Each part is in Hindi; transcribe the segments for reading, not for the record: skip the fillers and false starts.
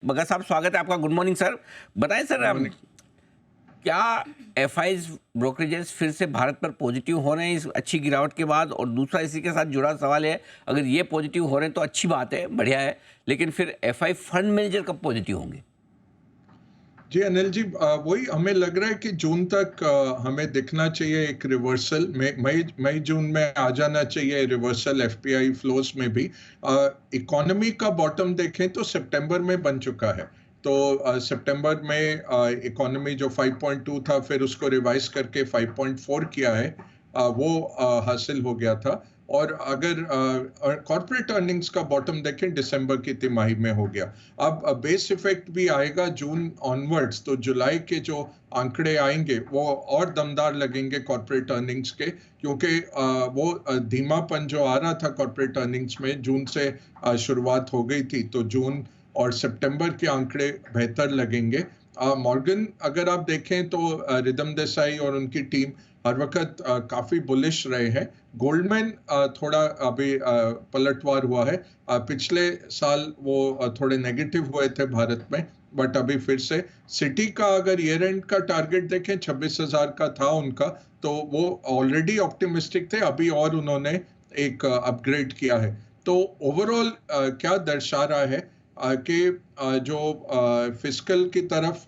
बगा साहब, स्वागत है आपका। Good morning sir. बताएं सर, मॉर्निंग। क्या एफआईज ब्रोकरेजेस फिर से भारत पर पॉजिटिव हो रहे हैं इस अच्छी गिरावट के बाद? और दूसरा इसी के साथ जुड़ा सवाल है, अगर ये पॉजिटिव हो रहे हैं तो अच्छी बात है, बढ़िया है, लेकिन फिर एफआई फंड मैनेजर कब पॉजिटिव होंगे? जी अनिल जी, वही हमें लग रहा है कि जून तक हमें दिखना चाहिए एक रिवर्सल। मई मई जून में आ जाना चाहिए रिवर्सल एफपीआई फ्लोस में भी। इकोनॉमी का बॉटम देखें तो सितंबर में बन चुका है। तो सितंबर में इकोनॉमी जो 5.2 था, फिर उसको रिवाइज करके 5.4 किया है। वो हासिल हो गया था। और अगर कॉर्पोरेट अर्निंग्स का बॉटम देखें, दिसंबर की तिमाही में हो गया। अब बेस इफेक्ट भी आएगा जून ऑनवर्ड्स, तो जुलाई के जो आंकड़े आएंगे वो और दमदार लगेंगे कॉर्पोरेट अर्निंग्स के, क्योंकि वो धीमापन जो आ रहा था कॉर्पोरेट अर्निंग्स में जून से शुरुआत हो गई थी। तो जून और सितंबर के आंकड़े बेहतर लगेंगे। मॉर्गन अगर आप देखें तो रिदम देसाई और उनकी टीम हर वक्त काफी बुलिश रहे हैं। गोल्डमैन थोड़ा अभी पलटवार हुआ है। पिछले साल वो थोड़े नेगेटिव हुए थे भारत में, बट अभी फिर से सिटी का अगर ईयर एंड का टारगेट देखें 26,000 का था उनका, तो वो ऑलरेडी ऑप्टिमिस्टिक थे, अभी और उन्होंने एक अपग्रेड किया है। तो ओवरऑल क्या दर्शा रहा है कि जो फिस्कल की तरफ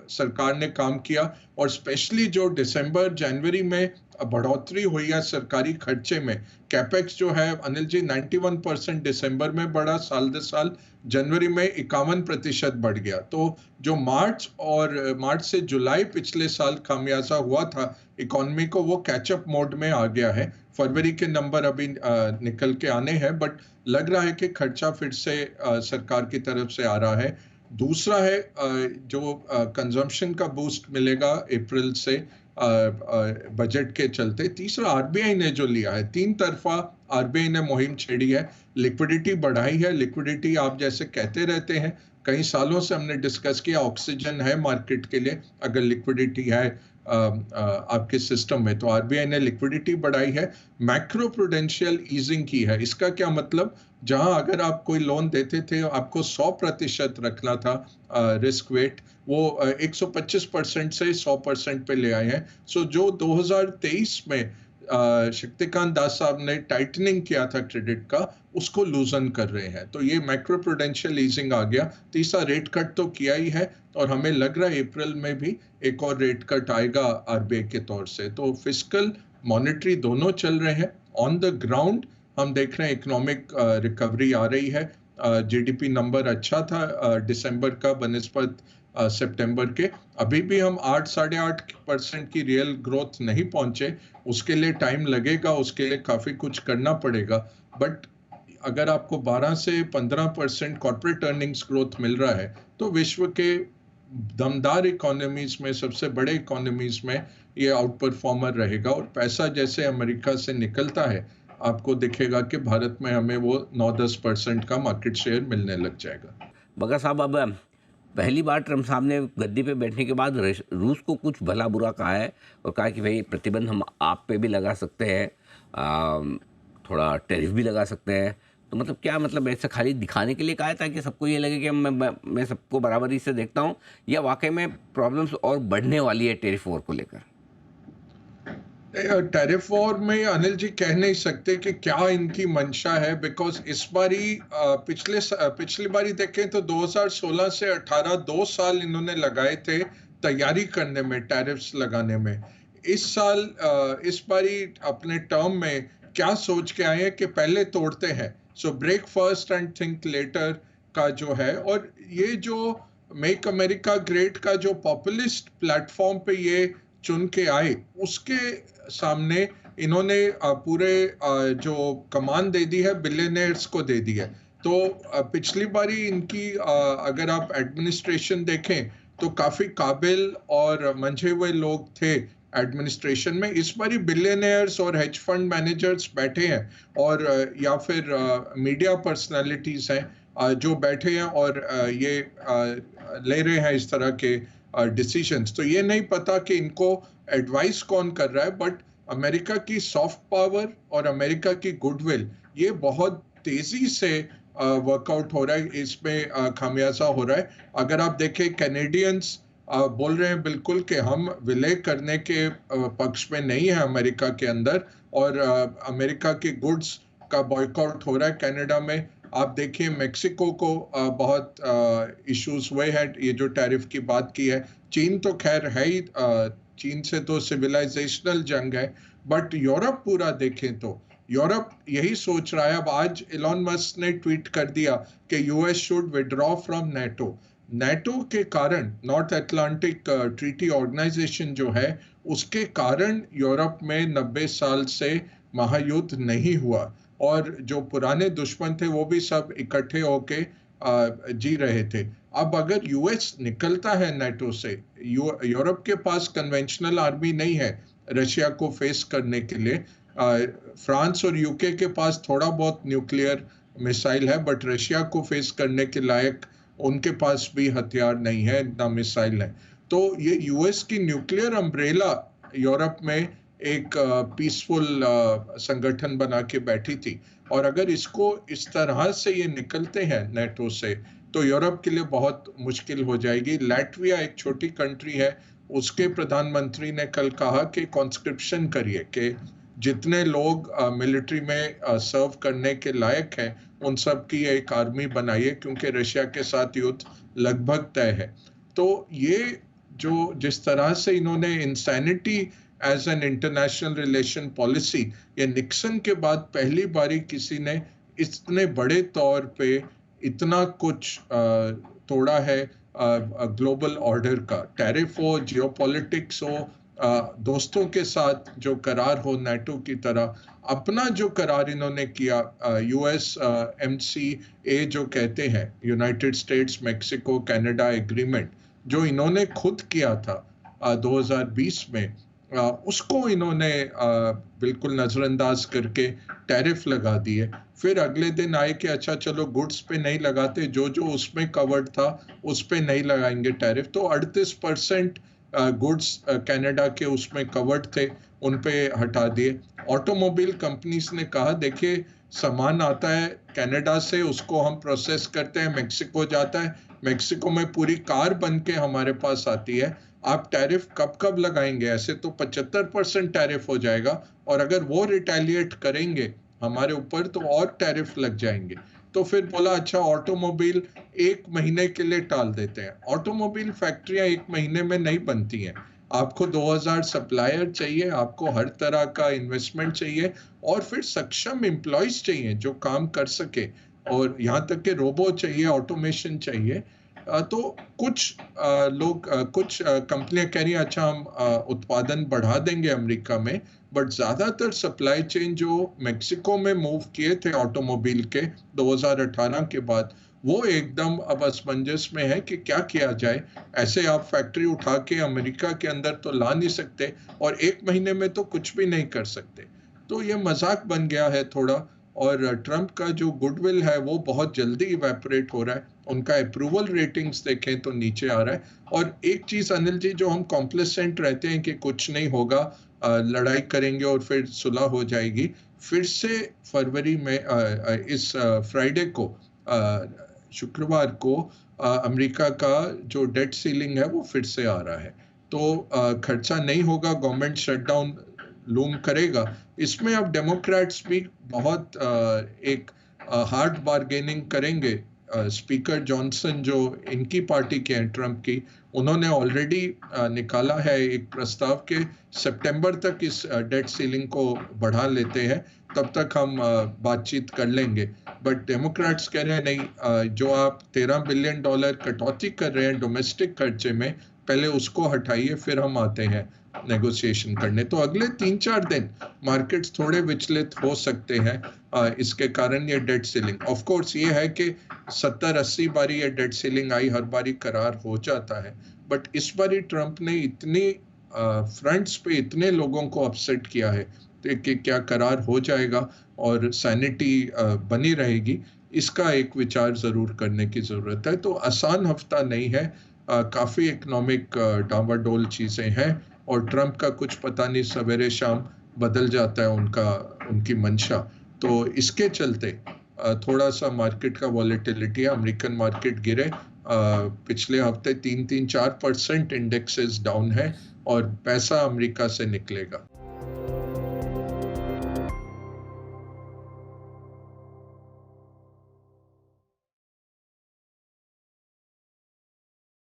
सरकार ने काम किया, और स्पेशली जो दिसंबर जनवरी में बढ़ोतरी हुई है सरकारी खर्चे में। कैपेक्स जो है अनिल जी 91% दिसंबर में बढ़ा साल दर साल, जनवरी में 51% बढ़ गया। तो जो मार्च से जुलाई पिछले साल खामियाजा हुआ था इकोनॉमी को, वो कैचअप मोड में आ गया है। फरवरी के नंबर अभी निकल के आने हैं, बट लग रहा है कि खर्चा फिर से सरकार की तरफ से आ रहा है। दूसरा है जो कंजम्पशन का बूस्ट मिलेगा अप्रैल से बजट के चलते। तीसरा आरबीआई ने जो लिया है, तीन तरफा आरबीआई ने मुहिम छेड़ी है, लिक्विडिटी बढ़ाई है। लिक्विडिटी आप जैसे कहते रहते हैं, कई सालों से हमने डिस्कस किया, ऑक्सीजन है मार्केट के लिए अगर लिक्विडिटी है आपके सिस्टम में। तो आरबीआई ने लिक्विडिटी बढ़ाई है, मैक्रो प्रूडेंशियल ईजिंग की है। इसका क्या मतलब, जहां अगर आप कोई लोन देते थे आपको 100% रखना था रिस्क वेट, वो 125% से 100% पे ले आए हैं। सो जो 2023 में शक्तिकांत दास साहब ने टाइटनिंग किया था क्रेडिट का, उसको लूजन कर रहे हैं। तो ये मैक्रो प्रूडेंशियल ईजिंग आ गया। तीसरा रेट कट तो किया ही है, और हमें लग रहा है अप्रैल में भी एक और रेट कट आएगा आरबीआई के तौर से। तो फिस्कल मॉनेटरी दोनों चल रहे हैं। ऑन द ग्राउंड हम देख रहे हैं इकोनॉमिक रिकवरी आ रही है। जीडीपी नंबर अच्छा था दिसंबर का बनिस्बत सितंबर के। अभी भी हम 8-8.5% की रियल ग्रोथ नहीं पहुंचे, उसके लिए टाइम लगेगा, उसके लिए काफी कुछ करना पड़ेगा। बट अगर आपको 12 से 15% कॉर्पोरेट अर्निंग्स ग्रोथ मिल रहा है, तो विश्व के दमदार इकोनॉमीज में, सबसे बड़े इकोनॉमीज में ये आउट परफॉर्मर रहेगा। और पैसा जैसे अमेरिका से निकलता है, आपको दिखेगा कि भारत में हमें वो 9-10% का मार्केट शेयर मिलने लग जाएगा। बगा साहब, अब पहली बार ट्रम्प साहब ने गद्दी पे बैठने के बाद रूस को कुछ भला बुरा कहा है और कहा कि भाई प्रतिबंध हम आप पे भी लगा सकते हैं, थोड़ा टैरिफ भी लगा सकते हैं। तो मतलब क्या, मतलब ऐसा खाली दिखाने के लिए कहा है ताकि सबको ये लगे कि मैं सबको बराबरी से देखता हूँ, या वाकई में प्रॉब्लम्स और बढ़ने वाली है टैरिफ वॉर को लेकर? टैरिफ वॉर में अनिल जी कह नहीं सकते कि क्या इनकी मंशा है, बिकॉज इस बारी पिछली बारी देखें तो 2016 से 18 2 साल इन्होंने लगाए थे तैयारी करने में, टैरिफ्स लगाने में। इस साल इस बारी अपने टर्म में क्या सोच के आए हैं कि पहले तोड़ते हैं, so break first and think later का जो है। और ये जो मेक अमेरिका ग्रेट का जो पॉपुलिस्ट प्लेटफॉर्म पे ये चुन के आए, उसके सामने इन्होंने पूरे जो कमान दे दी है बिलियनर्स को दे दी है। तो पिछली बारी इनकी अगर आप एडमिनिस्ट्रेशन देखें तो काफी काबिल और मंझे हुए लोग थे एडमिनिस्ट्रेशन में। इस बारी बिलियनर्स और हेज फंड मैनेजर्स बैठे हैं, और या फिर मीडिया पर्सनालिटीज हैं जो बैठे हैं और ये ले रहे हैं इस तरह के डिसीजंस। तो ये नहीं पता कि इनको एडवाइस कौन कर रहा है, बट अमेरिका की सॉफ्ट पावर और अमेरिका की गुडविल ये बहुत तेजी से वर्कआउट हो रहा है, इसमें खामियाजा हो रहा है। अगर आप देखें कैनेडियंस बोल रहे हैं बिल्कुल कि हम विलय करने के पक्ष में नहीं है अमेरिका के अंदर, और अमेरिका के गुड्स का बॉयकॉट हो रहा है कनाडा में। आप देखिए मेक्सिको को बहुत इश्यूज हुए हैं, ये जो टैरिफ की बात की है। चीन तो खैर है ही, चीन से तो सिविलाइजेशनल जंग है, बट यूरोप पूरा देखें तो यूरोप यही सोच रहा है। अब आज इलॉन मस्क ने ट्वीट कर दिया कि US should withdraw from NATO. NATO के कारण, नॉर्थ अटलांटिक ट्रीटी ऑर्गेनाइजेशन जो है, उसके कारण यूरोप में 90 साल से महायुद्ध नहीं हुआ, और जो पुराने दुश्मन थे वो भी सब इकट्ठे होके जी रहे थे। अब अगर यूएस निकलता है नेटो से, यूरोप के पास कन्वेंशनल आर्मी नहीं है रशिया को फेस करने के लिए। फ्रांस और यूके के पास थोड़ा बहुत न्यूक्लियर मिसाइल है, बट रशिया को फेस करने के लायक उनके पास भी हथियार नहीं है, ना मिसाइल है। तो ये यूएस की न्यूक्लियर अम्ब्रेला यूरोप में एक पीसफुल संगठन बना के बैठी थी, और अगर इसको इस तरह से ये निकलते हैं नेटो से, तो यूरोप के लिए बहुत मुश्किल हो जाएगी। लैटविया एक छोटी कंट्री है, उसके प्रधानमंत्री ने कल कहा कि कॉन्स्क्रिप्शन करिए, कि जितने लोग मिलिट्री में सर्व करने के लायक हैं उन सब की एक आर्मी बनाइए, क्योंकि रशिया के साथ युद्ध लगभग तय है। तो ये जो जिस तरह से इन्होंने insanity as an international relation policy, ये निक्सन के बाद पहली बारी किसी ने इतने बड़े तौर पे इतना कुछ तोड़ा है ग्लोबल ऑर्डर का। टैरिफ हो, जियोपॉलिटिक्स हो, दोस्तों के साथ जो करार हो नेटो की तरह, अपना जो करार इन्होंने किया, यूएस एमसीए जो कहते हैं, United states Mexico Canada agreement, जो इन्होंने खुद किया था 2020 में, उसको इन्होंने बिल्कुल नजरअंदाज करके टैरिफ लगा दिए। फिर अगले दिन आए कि अच्छा चलो गुड्स पे नहीं लगाते, जो जो उसमें कवर्ड था उस पे नहीं लगाएंगे टैरिफ। तो 38% गुड्स कनाडा के उसमें कवर्ड थे, उन पे हटा दिए। ऑटोमोबाइल कंपनीज ने कहा देखिए सामान आता है कनाडा से, उसको हम प्रोसेस करते हैं, मेक्सिको जाता है, मेक्सिको में पूरी कार बन के हमारे पास आती है, आप टैरिफ कब कब लगाएंगे? ऐसे तो 75% टैरिफ हो जाएगा, और अगर वो रिटेलिएट करेंगे हमारे ऊपर तो और टैरिफ लग जाएंगे। तो फिर बोला अच्छा ऑटोमोबाइल 1 महीने के लिए टाल देते हैं। ऑटोमोबाइल फैक्ट्रियां 1 महीने में नहीं बनती हैं, आपको 2000 सप्लायर चाहिए, आपको हर तरह का इन्वेस्टमेंट चाहिए, और फिर सक्षम एम्प्लॉयज चाहिए जो काम कर सके, और यहाँ तक के रोबो चाहिए, ऑटोमेशन चाहिए। तो कुछ लोग, कुछ कंपनियां कह रही हैं अच्छा हम उत्पादन बढ़ा देंगे अमेरिका में, बट ज्यादातर सप्लाई चेन जो मेक्सिको में मूव किए थे ऑटोमोबाइल के 2018 के बाद, वो एकदम अब असमंजस में है कि क्या किया जाए। ऐसे आप फैक्ट्री उठा के अमेरिका के अंदर तो ला नहीं सकते, और 1 महीने में तो कुछ भी नहीं कर सकते। तो ये मजाक बन गया है थोड़ा, और ट्रंप का जो गुडविल है वो बहुत जल्दी इवेपोरेट हो रहा है। उनका अप्रूवल रेटिंग्स देखें तो नीचे आ रहा है। और एक चीज अनिल जी, जो हम कॉम्प्लेसेंट रहते हैं कि कुछ नहीं होगा, लड़ाई करेंगे और फिर सुलह हो जाएगी, फिर से फरवरी में इस फ्राइडे को, शुक्रवार को, अमेरिका का जो डेट सीलिंग है वो फिर से आ रहा है। तो खर्चा नहीं होगा, गवर्नमेंट शटडाउन लूम करेगा। इसमें अब डेमोक्रेट्स भी बहुत एक हार्ड बार्गेनिंग करेंगे। स्पीकर जॉनसन जो इनकी पार्टी के हैं, ट्रंप की, उन्होंने ऑलरेडी निकाला है एक प्रस्ताव के सितंबर तक इस डेट सीलिंग को बढ़ा लेते हैं, तब तक हम बातचीत कर लेंगे। बट डेमोक्रेट्स कह रहे हैं नहीं, जो आप $13 बिलियन कटौती कर रहे हैं डोमेस्टिक खर्चे में, पहले उसको हटाइए, फिर हम आते हैं नेगोशिएशन करने। तो अगले 3-4 दिन मार्केट्स थोड़े विचलित हो सकते हैं इसके कारण, ये डेट सीलिंग। ऑफ कोर्स ये है कि 70-80 बारी ये डेट सीलिंग आई, हर बारी करार हो जाता है, बट इस बारी ट्रंप ने इतनी फ्रंट्स पे इतने लोगों को अपसेट किया है कि क्या करार हो जाएगा और सैनिटी बनी रहेगी, इसका एक विचार जरूर करने की जरूरत है। तो आसान हफ्ता नहीं है, काफी इकोनॉमिक डामाडोल चीजें हैं, और ट्रंप का कुछ पता नहीं, सवेरे शाम बदल जाता है उनकी मंशा। तो इसके चलते थोड़ा सा मार्केट का वॉलेटिलिटी है, अमेरिकन मार्केट गिरे, पिछले हफ्ते 3-4% इंडेक्सेस डाउन है और पैसा अमेरिका से निकलेगा।